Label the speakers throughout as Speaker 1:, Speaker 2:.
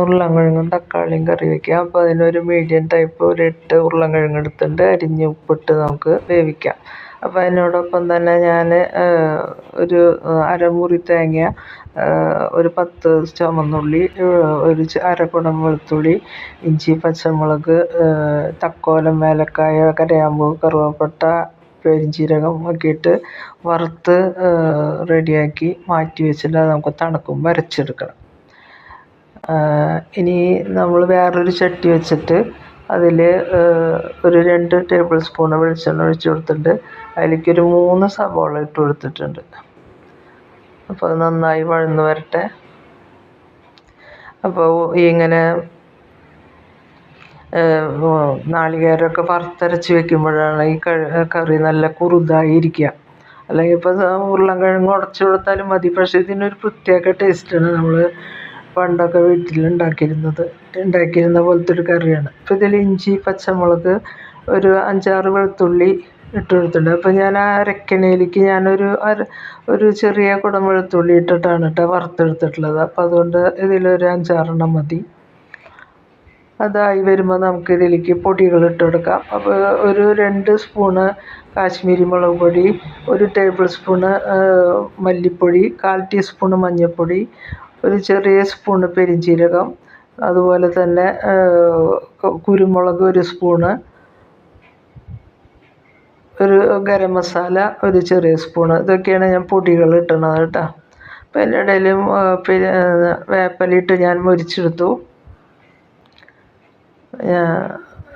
Speaker 1: ഉരുളൻകിഴങ്ങും തക്കാളിയും കറി വയ്ക്കാം. അപ്പോൾ അതിനൊരു മീഡിയം ടൈപ്പ് ഒരു 8 ഉരുളൻകിഴങ്ങ് എടുത്തിട്ട് അരിഞ്ഞ് ഉപ്പിട്ട് നമുക്ക് വേവിക്കാം. അപ്പോൾ അതിനോടൊപ്പം തന്നെ ഞാൻ ഒരു അരമുറി തേങ്ങ, ഒരു 10 ചുവന്നുള്ളി, ഒരു അരക്കുടം വെളുത്തുള്ളി, ഇഞ്ചി, പച്ചമുളക്, തക്കോലം, ഏലക്കായ, കരയാമ്പൂ, കറുവപ്പട്ട, പെരുംജീരകം ഒക്കെ ഇട്ട് വറുത്ത് റെഡിയാക്കി മാറ്റി വെച്ചിട്ട് അത് നമുക്ക് തണുക്കുമ്പോൾ അരച്ചെടുക്കണം. ഇനി നമ്മൾ വേറൊരു ചട്ടി വെച്ചിട്ട് അതിൽ ഒരു 2 ടേബിൾ സ്പൂൺ വെളിച്ചെണ്ണ ഒഴിച്ച് കൊടുത്തിട്ട് അതിലേക്കൊരു 3 സവാള ഇട്ട് കൊടുത്തിട്ടുണ്ട്. അപ്പോൾ അത് നന്നായി വഴന്ന് വരട്ടെ. അപ്പോൾ ഇങ്ങനെ നാളികേരമൊക്കെ വറുത്തരച്ച് വെക്കുമ്പോഴാണ് ഈ കറി നല്ല കുറുതായിരിക്കുക. അല്ലെങ്കിൽ ഇപ്പോൾ ഉരുളൻകിഴങ്ങ് ഉടച്ചു കൊടുത്താലും മതി. പക്ഷേ ഇതിനൊരു പ്രത്യേക ടേസ്റ്റാണ്. നമ്മൾ പണ്ടൊക്കെ ഉണ്ടാക്കിയിരുന്ന പോലത്തെ ഒരു കറിയാണ്. അപ്പോൾ ഇതിൽ ഇഞ്ചി, പച്ചമുളക്, ഒരു 5-6 വെളുത്തുള്ളി ഇട്ട് കൊടുത്തിട്ടുണ്ട്. അപ്പോൾ ഞാൻ ആ അരക്കണയിലേക്ക് ഒരു ചെറിയ കുടം വെളുത്തുള്ളി ഇട്ടിട്ടാണ് വറുത്തെടുത്തിട്ടുള്ളത്. അപ്പോൾ അതുകൊണ്ട് ഇതിലൊരു 5-6 മതി. അതായി വരുമ്പോൾ നമുക്ക് ഇതിലേക്ക് പൊടികൾ ഇട്ട് കൊടുക്കാം. അപ്പോൾ ഒരു 2 സ്പൂണ് കാശ്മീരി മുളക് പൊടി, 1 ടേബിൾ സ്പൂണ് മല്ലിപ്പൊടി, 1/4 ടീസ്പൂണ് മഞ്ഞൾപ്പൊടി, ഒരു ചെറിയ സ്പൂണ് പെരുംജീരകം, അതുപോലെ തന്നെ കുരുമുളക് 1 സ്പൂണ്, ഒരു ഗരം മസാല ഒരു ചെറിയ സ്പൂണ്. ഇതൊക്കെയാണ് ഞാൻ പൊടികൾ ഇട്ടണത് കേട്ടോ. അപ്പോൾ അതിൻ്റെ ഇടയിലും വേപ്പിലയിട്ട് ഞാൻ മുരിച്ചെടുത്തു.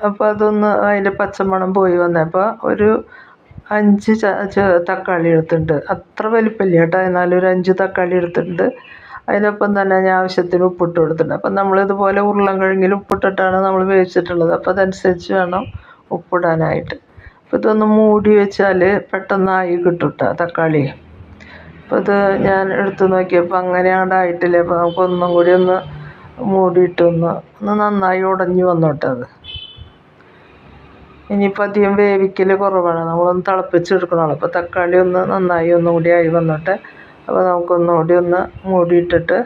Speaker 1: അപ്പോൾ അതൊന്ന് അതിൻ്റെ പച്ചമണം പോയി വന്നപ്പോൾ ഒരു 5 തക്കാളി എടുത്തിട്ടുണ്ട്. അത്ര വലിപ്പമില്ല കേട്ടോ, എന്നാലും ഒരു 5 തക്കാളി എടുത്തിട്ടുണ്ട്. അതിനൊപ്പം തന്നെ ഞാൻ ആവശ്യത്തിന് ഉപ്പിട്ട് കൊടുത്തിട്ടുണ്ട്. അപ്പം നമ്മളിതുപോലെ ഉരുളൻകിഴങ്ങിൽ ഉപ്പിട്ടിട്ടാണ് നമ്മൾ വേവിച്ചിട്ടുള്ളത്. അപ്പോൾ അതനുസരിച്ച് വേണം ഉപ്പിടാനായിട്ട്. അപ്പോൾ ഇതൊന്ന് മൂടി വെച്ചാൽ പെട്ടെന്നായി കിട്ടും കേട്ടോ തക്കാളി. അപ്പോൾ ഇത് ഞാൻ എടുത്ത് നോക്കിയപ്പോൾ അങ്ങനെയാണ്ടായിട്ടില്ല. അപ്പോൾ നമുക്കൊന്നും കൂടി ഒന്ന് മൂടിയിട്ടൊന്ന് നന്നായി ഉടഞ്ഞു വന്നോട്ടെ അത്. ഇനിയിപ്പോൾ അധികം വേവിക്കൽ കുറവാണ്, നമ്മളൊന്ന് തിളപ്പിച്ചെടുക്കണമല്ലോ. അപ്പോൾ തക്കാളി നന്നായി ഒന്നും കൂടി ആയി വന്നോട്ടെ. അപ്പോൾ നമുക്കൊന്നുകൂടി ഒന്ന് മൂടിയിട്ടിട്ട്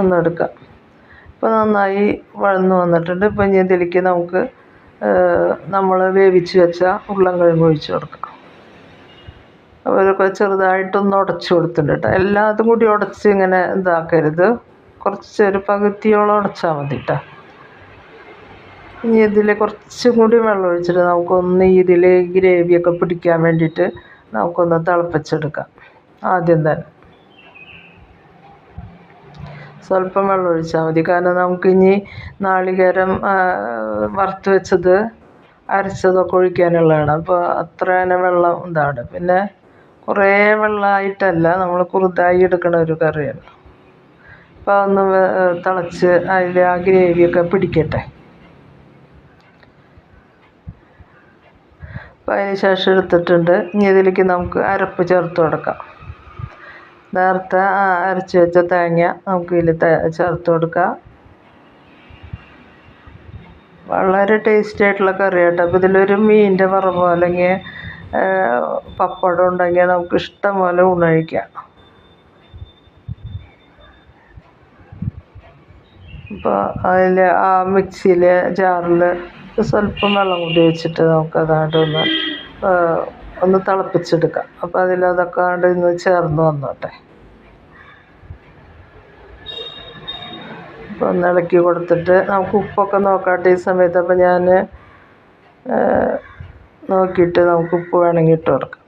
Speaker 1: ഒന്നെടുക്കാം. ഇപ്പോൾ നന്നായി വഴന്ന് വന്നിട്ടുണ്ട്. ഇപ്പോൾ ഇനി ഇതിലേക്ക് നമുക്ക് നമ്മൾ വേവിച്ച് വെച്ച ഉരുളൻകിഴങ്ങ് ഒഴിച്ച് കൊടുക്കാം. അവരൊക്കെ ചെറുതായിട്ടൊന്ന് ഉടച്ചു കൊടുത്തിട്ടുണ്ട് കേട്ടോ. എല്ലാതും കൂടി ഉടച്ച് ഇങ്ങനെ ഇതാക്കരുത്, കുറച്ചൊരു പകുതിയോളം ഉടച്ചാൽ മതി കേട്ടോ. ഇനി ഇതിൽ കുറച്ചും കൂടി വെള്ളം ഒഴിച്ചിട്ട് നമുക്കൊന്ന് ഇതിൽ ഗ്രേവിയൊക്കെ പിടിക്കാൻ വേണ്ടിയിട്ട് നമുക്കൊന്ന് തിളപ്പിച്ചെടുക്കാം. ആദ്യം തന്നെ സ്വല്പം വെള്ളം ഒഴിച്ചാൽ മതി. കാരണം നമുക്കിനി നാളികേരം വറുത്ത് വെച്ചത് അരച്ചതൊക്കെ ഒഴിക്കാനുള്ളതാണ്. അപ്പോൾ അത്ര തന്നെ വെള്ളം ഇതാണ്. പിന്നെ കുറേ വെള്ളമായിട്ടല്ല, നമ്മൾ കുറുതായി എടുക്കുന്ന ഒരു കറിയാണ്. അപ്പോൾ അതൊന്ന് തിളച്ച് അതിൽ ആ ഗ്രേവിയൊക്കെ പിടിക്കട്ടെ. അപ്പോൾ അതിന് ശേഷം എടുത്തിട്ടുണ്ട്. ഇനി ഇതിലേക്ക് നമുക്ക് അരപ്പ് ചേർത്ത് കൊടുക്കാം. നേരത്തെ അരച്ച് വെച്ച തേങ്ങ നമുക്ക് ഇതിൽ ചേർത്ത് കൊടുക്കാം. വളരെ ടേസ്റ്റി ആയിട്ടുള്ള കറി കേട്ടോ. അപ്പോൾ ഇതിലൊരു മീനിൻ്റെ വറവോ അല്ലെങ്കിൽ പപ്പടം ഉണ്ടെങ്കിൽ നമുക്ക് ഇഷ്ടം പോലെ ഊണഴിക്കാം. അപ്പോൾ അതിൽ ആ മിക്സിയിലെ ജാറിൽ സ്വല്പം വെള്ളം കൂടി വെച്ചിട്ട് നമുക്കതാണ്ട് ഒന്ന് തിളപ്പിച്ചെടുക്കാം. അപ്പോൾ അതിലതൊക്കെ ഇന്ന് ചേർന്ന് വന്നോട്ടെ. അപ്പോൾ ഒന്ന് ഇളക്കി കൊടുത്തിട്ട് നമുക്ക് ഉപ്പൊക്കെ നോക്കാട്ടെ ഈ സമയത്ത്. അപ്പോൾ ഞാൻ നോക്കിയിട്ട് നമുക്ക് ഉപ്പ് വേണമെങ്കിൽ ഇട്ട് കൊടുക്കാം.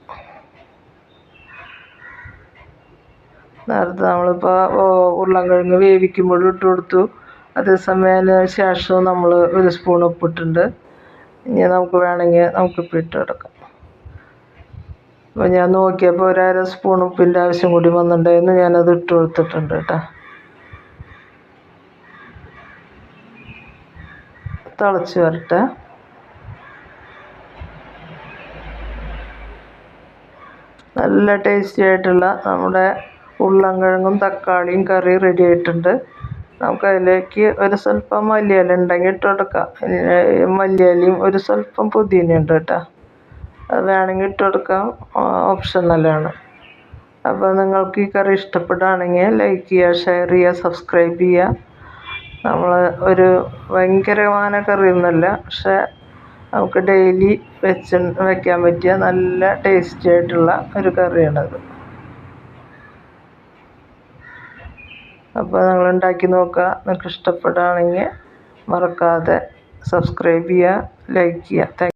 Speaker 1: നേരത്തെ നമ്മളിപ്പോൾ ഉരുളൻകിഴങ്ങ് വേവിക്കുമ്പോഴും ഇട്ട് കൊടുത്തു. അതേസമയം ശേഷവും നമ്മൾ 1 സ്പൂൺ ഉപ്പിട്ടുണ്ട്. ഇനി നമുക്ക് വേണമെങ്കിൽ നമുക്കിപ്പോൾ ഇട്ട് കൊടുക്കാം. അപ്പോൾ ഞാൻ നോക്കിയപ്പോൾ 1/2 സ്പൂൺ ഉപ്പിൻ്റെ ആവശ്യം കൂടി വന്നിട്ടുണ്ടായിരുന്നു. ഞാനത് ഇട്ട് കൊടുത്തിട്ടുണ്ട് കേട്ടോ. തിളച്ച് വരട്ടെ. നല്ല ടേസ്റ്റി ആയിട്ടുള്ള നമ്മുടെ ഉരുളൻകിഴങ്ങും തക്കാളിയും കറി റെഡി ആയിട്ടുണ്ട്. നമുക്കതിലേക്ക് ഒരു സ്വല്പം മല്ലിയില ഉണ്ടെങ്കിൽ ഇട്ട് കൊടുക്കാം. മല്ലിയിലയും ഒരു സ്വല്പം പുതിനയുണ്ട് കേട്ടോ, അത് വേണമെങ്കിൽ ഇട്ട് കൊടുക്കാം, ഓപ്ഷണലാണ്. അപ്പോൾ നിങ്ങൾക്ക് ഈ കറി ഇഷ്ടപ്പെടുകയാണെങ്കിൽ ലൈക്ക് ചെയ്യുക, ഷെയർ ചെയ്യുക, സബ്സ്ക്രൈബ് ചെയ്യുക. നമ്മൾ ഒരു ഭയങ്കരമായ കറിയൊന്നുമല്ല, പക്ഷെ നമുക്ക് ഡെയിലി വയ്ക്കാൻ പറ്റിയ നല്ല ടേസ്റ്റി ആയിട്ടുള്ള ഒരു കറിയാണത്. അപ്പോൾ നിങ്ങൾ ഉണ്ടാക്കി നോക്കുക. നിങ്ങൾക്ക് ഇഷ്ടപ്പെടുകയാണെങ്കിൽ മറക്കാതെ സബ്സ്ക്രൈബ് ചെയ്യുക, ലൈക്ക് ചെയ്യുക.